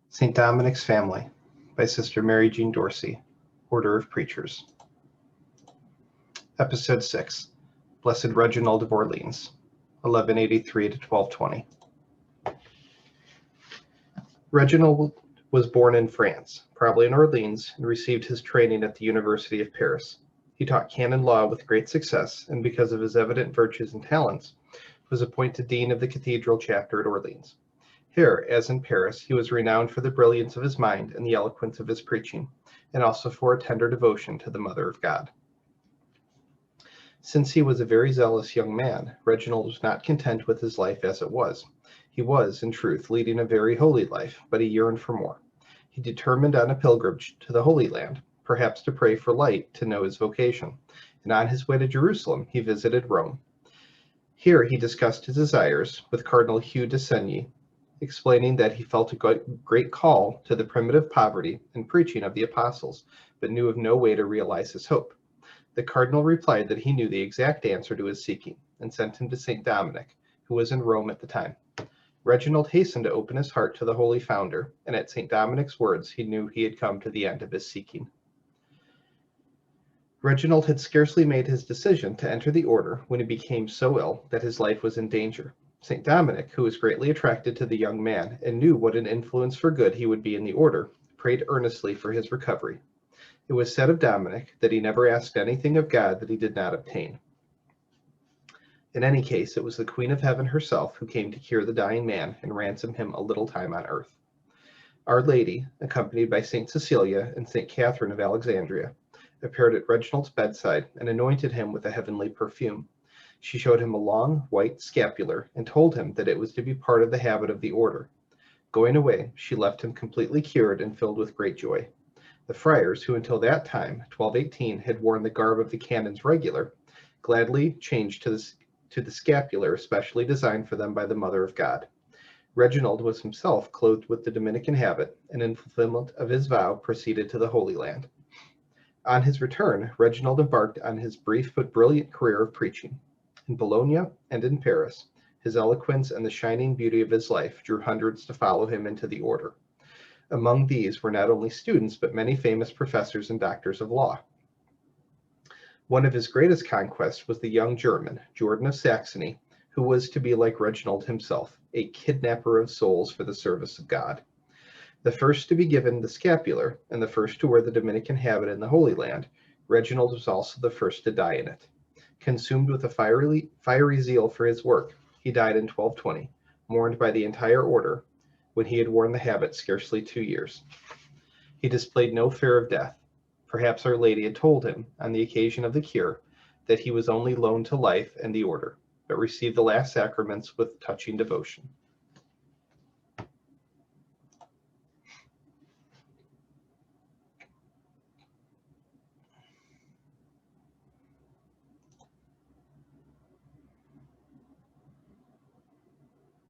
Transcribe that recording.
St. Dominic's Family by Sister Mary Jean Dorsey, Order of Preachers. Episode 6, Blessed Reginald of Orleans, 1183 to 1220. Reginald was born in France, probably in Orleans, and received his training at the University of Paris. He taught canon law with great success, and because of his evident virtues and talents, was appointed dean of the cathedral chapter at Orleans. Here, as in Paris, he was renowned for the brilliance of his mind and the eloquence of his preaching, and also for a tender devotion to the Mother of God. Since he was a very zealous young man, Reginald was not content with his life as it was. He was, in truth, leading a very holy life, but he yearned for more. He determined on a pilgrimage to the Holy Land, perhaps to pray for light to know his vocation, and on his way to Jerusalem, he visited Rome. Here he discussed his desires with Cardinal Hugh de Senyi, explaining that he felt a great call to the primitive poverty and preaching of the apostles, but knew of no way to realize his hope. The cardinal replied that he knew the exact answer to his seeking, and sent him to St. Dominic, who was in Rome at the time. Reginald hastened to open his heart to the holy founder, and at St. Dominic's words he knew he had come to the end of his seeking. Reginald had scarcely made his decision to enter the order when he became so ill that his life was in danger. St. Dominic, who was greatly attracted to the young man and knew what an influence for good he would be in the order, prayed earnestly for his recovery. It was said of Dominic that he never asked anything of God that he did not obtain. In any case, it was the Queen of Heaven herself who came to cure the dying man and ransom him a little time on earth. Our Lady, accompanied by St. Cecilia and St. Catherine of Alexandria, appeared at Reginald's bedside and anointed him with a heavenly perfume. She showed him a long, white scapular and told him that it was to be part of the habit of the order. Going away, she left him completely cured and filled with great joy. The friars, who until that time, 1218, had worn the garb of the canons regular, gladly changed to the scapular especially designed for them by the Mother of God. Reginald was himself clothed with the Dominican habit, and in fulfillment of his vow proceeded to the Holy Land. On his return, Reginald embarked on his brief but brilliant career of preaching. In Bologna and in Paris, his eloquence and the shining beauty of his life drew hundreds to follow him into the order. Among these were not only students, but many famous professors and doctors of law. One of his greatest conquests was the young German, Jordan of Saxony, who was to be like Reginald himself, a kidnapper of souls for the service of God. The first to be given the scapular, and the first to wear the Dominican habit in the Holy Land, Reginald was also the first to die in it. Consumed with a fiery zeal for his work, he died in 1220, mourned by the entire order, when he had worn the habit scarcely 2 years. He displayed no fear of death. Perhaps Our Lady had told him, on the occasion of the cure, that he was only loaned to life and the order, but received the last sacraments with touching devotion.